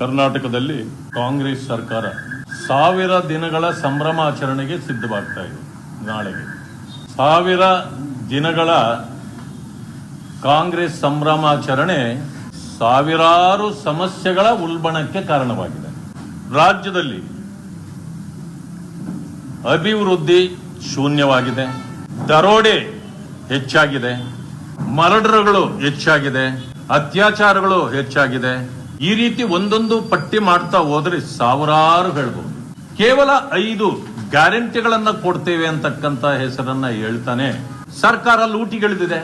ಕರ್ನಾಟಕದಲ್ಲಿ ಕಾಂಗ್ರೆಸ್ ಸರ್ಕಾರ 1000 ದಿನಗಳ ಸಂಭ್ರಮಾಚರಣೆಗೆ ಸಿದ್ಧವಾಗ್ತಾ ಇದೆ. ನಾಳೆಗೆ 1000 ದಿನಗಳ ಕಾಂಗ್ರೆಸ್ ಸಂಭ್ರಮಾಚರಣೆ ಸಾವಿರಾರು ಸಮಸ್ಯೆಗಳ ಉಲ್ಬಣಕ್ಕೆ ಕಾರಣವಾಗಿದೆ. ರಾಜ್ಯದಲ್ಲಿ ಅಭಿವೃದ್ಧಿ ಶೂನ್ಯವಾಗಿದೆ, ದರೋಡೆ ಹೆಚ್ಚಾಗಿದೆ, ಮರ್ಡರ್ಗಳು ಹೆಚ್ಚಾಗಿದೆ, ಅತ್ಯಾಚಾರಗಳು ಹೆಚ್ಚಾಗಿದೆ. ಈ ರೀತಿ ಒಂದೊಂದು ಪಟ್ಟಿ ಮಾಡ್ತಾ ಹೋದ್ರೆ ಸಾವಿರಾರು ಹೇಳ್ಬೋದು. ಕೇವಲ 5 ಗ್ಯಾರಂಟಿಗಳನ್ನ ಕೊಡ್ತೇವೆ ಅಂತಕ್ಕಂತ ಹೆಸರನ್ನ ಹೇಳ್ತಾನೆ ಸರ್ಕಾರ ಲೂಟಿಗಿಳಿದಿದೆ.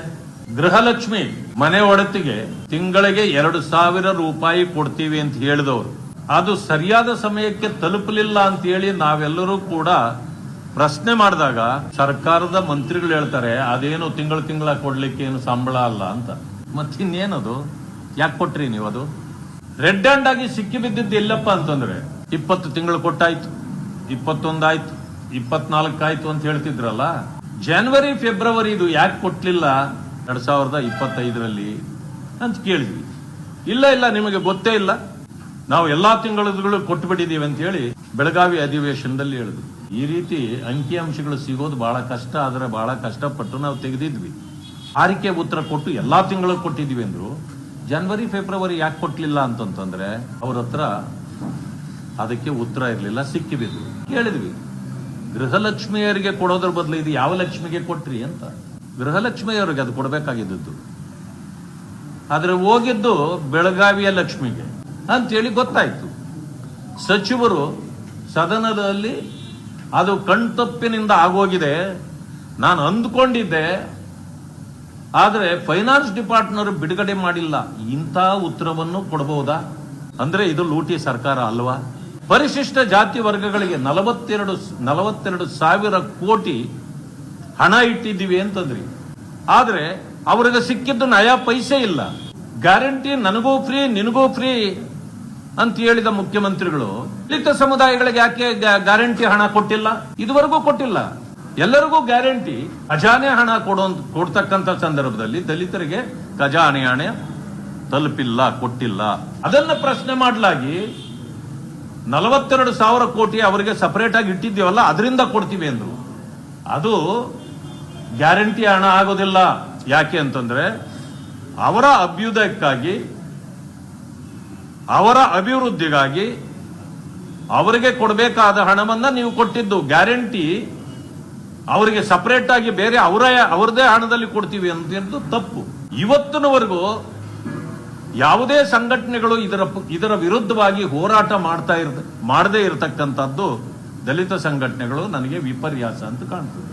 ಗೃಹಲಕ್ಷ್ಮಿ ಮನೆ ಒಡತಿಗೆ ತಿಂಗಳಿಗೆ 2,000 ರೂಪಾಯಿ ಕೊಡ್ತೀವಿ ಅಂತ ಹೇಳಿದವರು ಅದು ಸರಿಯಾದ ಸಮಯಕ್ಕೆ ತಲುಪಲಿಲ್ಲ ಅಂತ ಹೇಳಿ ನಾವೆಲ್ಲರೂ ಕೂಡ ಪ್ರಶ್ನೆ ಮಾಡಿದಾಗ ಸರ್ಕಾರದ ಮಂತ್ರಿಗಳು ಹೇಳ್ತಾರೆ ಅದೇನು ತಿಂಗಳ ಕೊಡ್ಲಿಕ್ಕೆ ಏನು ಸಂಬಳ ಅಲ್ಲ ಅಂತ. ಮತ್ತಿನ್ನೇನದು, ಯಾಕೆ ಕೊಟ್ರಿ ನೀವು? ಅದು ರೆಡ್ ಹ್ಯಾಂಡ್ ಆಗಿ ಸಿಕ್ಕಿ ಬಿದ್ದಿದ್ದು ಎಲ್ಲಪ್ಪ ಅಂತಂದ್ರೆ 20 ತಿಂಗಳು ಕೊಟ್ಟಾಯ್ತು, 21 ಆಯ್ತು, 24 ಆಯ್ತು ಅಂತ ಹೇಳ್ತಿದ್ರಲ್ಲ. ಜನವರಿ ಫೆಬ್ರವರಿ ಇದು ಯಾಕೆ ಕೊಟ್ಲಿಲ್ಲ 2025ರಲ್ಲಿ ಅಂತ ಕೇಳಿದ್ವಿ. ಇಲ್ಲ ನಿಮಗೆ ಗೊತ್ತೇ ಇಲ್ಲ, ನಾವು ಎಲ್ಲಾ ತಿಂಗಳು ಕೊಟ್ಟು ಬಿಟ್ಟಿದೀವಿ ಅಂತ ಹೇಳಿ ಬೆಳಗಾವಿ ಅಧಿವೇಶನದಲ್ಲಿ ಹೇಳಿದ್ವಿ. ಈ ರೀತಿ ಅಂಕಿಅಂಶಗಳು ಸಿಗೋದು ಬಹಳ ಕಷ್ಟ, ಆದರೆ ಬಹಳ ಕಷ್ಟಪಟ್ಟು ನಾವು ತೆಗೆದಿದ್ವಿ. ಆರಿಕೆ ಉತ್ತರ ಕೊಟ್ಟು ಎಲ್ಲಾ ತಿಂಗಳು ಕೊಟ್ಟಿದ್ವಿ ಅಂದ್ರು. ಜನವರಿ ಫೆಬ್ರವರಿ ಯಾಕೆ ಕೊಟ್ಲಿಲ್ಲ ಅಂತಂದ್ರೆ ಅವ್ರ ಹತ್ರ ಅದಕ್ಕೆ ಉತ್ತರ ಇರಲಿಲ್ಲ, ಸಿಕ್ಕಿಬಿದ್ರು. ಕೇಳಿದ್ವಿ, ಗೃಹಲಕ್ಷ್ಮಿಯರಿಗೆ ಕೊಡೋದ್ರ ಬದಲು ಇದು ಯಾವ ಲಕ್ಷ್ಮಿಗೆ ಕೊಟ್ರಿ ಅಂತ. ಗೃಹಲಕ್ಷ್ಮಿಯವರಿಗೆ ಅದು ಕೊಡಬೇಕಾಗಿದ್ದು, ಆದ್ರೆ ಹೋಗಿದ್ದು ಬೆಳಗಾವಿಯ ಲಕ್ಷ್ಮಿಗೆ ಅಂತೇಳಿ ಗೊತ್ತಾಯ್ತು. ಸಚಿವರು ಸದನದಲ್ಲಿ ಅದು ಕಣ್ತಪ್ಪಿನಿಂದ ಆಗೋಗಿದೆ, ನಾನು ಅಂದ್ಕೊಂಡಿದ್ದೆ, ಆದ್ರೆ ಫೈನಾನ್ಸ್ ಡಿಪಾರ್ಟ್ಮೆಂಟ್ ಬಿಡುಗಡೆ ಮಾಡಿಲ್ಲ. ಇಂಥ ಉತ್ತರವನ್ನು ಕೊಡಬಹುದಾ? ಅಂದ್ರೆ ಇದು ಲೂಟಿ ಸರ್ಕಾರ ಅಲ್ವಾ? ಪರಿಶಿಷ್ಟ ಜಾತಿ ವರ್ಗಗಳಿಗೆ 42,000 ಕೋಟಿ ಹಣ ಇಟ್ಟಿದ್ದೀವಿ ಅಂತಂದ್ರಿ, ಆದ್ರೆ ಅವ್ರಿಗೆ ಸಿಕ್ಕಿದ್ದು ನಯಾ ಪೈಸೆ ಇಲ್ಲ. ಗ್ಯಾರಂಟಿ ನನಗೂ ಫ್ರೀ ನಿನಗೂ ಫ್ರೀ ಅಂತ ಹೇಳಿದ ಮುಖ್ಯಮಂತ್ರಿಗಳು ದಲಿತ ಸಮುದಾಯಗಳಿಗೆ ಯಾಕೆ ಗ್ಯಾರಂಟಿ ಹಣ ಕೊಟ್ಟಿಲ್ಲ? ಇದುವರೆಗೂ ಕೊಟ್ಟಿಲ್ಲ. ಎಲ್ಲರಿಗೂ ಗ್ಯಾರಂಟಿ ಖಜಾನೆ ಹಣ ಕೊಡ್ತಕ್ಕಂಥ ಸಂದರ್ಭದಲ್ಲಿ ದಲಿತರಿಗೆ ಖಜಾನೆ ಹಣ ತಲುಪಿಲ್ಲ, ಕೊಟ್ಟಿಲ್ಲ. ಅದನ್ನ ಪ್ರಶ್ನೆ ಮಾಡಲಾಗಿ 42,000 ಕೋಟಿ ಅವರಿಗೆ ಸಪರೇಟ್ ಆಗಿ ಇಟ್ಟಿದ್ದೀವಲ್ಲ ಅದರಿಂದ ಕೊಡ್ತೀವಿ ಅಂದ್ರು. ಅದು ಗ್ಯಾರಂಟಿ ಹಣ ಆಗೋದಿಲ್ಲ. ಯಾಕೆ ಅಂತಂದ್ರೆ ಅವರ ಅಭ್ಯುದಯಕ್ಕಾಗಿ, ಅವರ ಅಭಿವೃದ್ಧಿಗಾಗಿ ಅವರಿಗೆ ಕೊಡಬೇಕಾದ ಹಣವನ್ನ ನೀವು ಕೊಟ್ಟಿದ್ದು. ಗ್ಯಾರಂಟಿ ಅವರಿಗೆ ಸಪರೇಟ್ ಆಗಿ ಬೇರೆ ಅವರದೇ ಹಣದಲ್ಲಿ ಕೊಡ್ತೀವಿ ಅಂತ ತಪ್ಪು. ಇವತ್ತಿನವರೆಗೂ ಯಾವುದೇ ಸಂಘಟನೆಗಳು ಇದರ ವಿರುದ್ಧವಾಗಿ ಹೋರಾಟ ಮಾಡದೇ ಇರತಕ್ಕಂಥದ್ದು ದಲಿತ ಸಂಘಟನೆಗಳು ನನಗೆ ವಿಪರ್ಯಾಸ ಅಂತ ಕಾಣ್ತದೆ.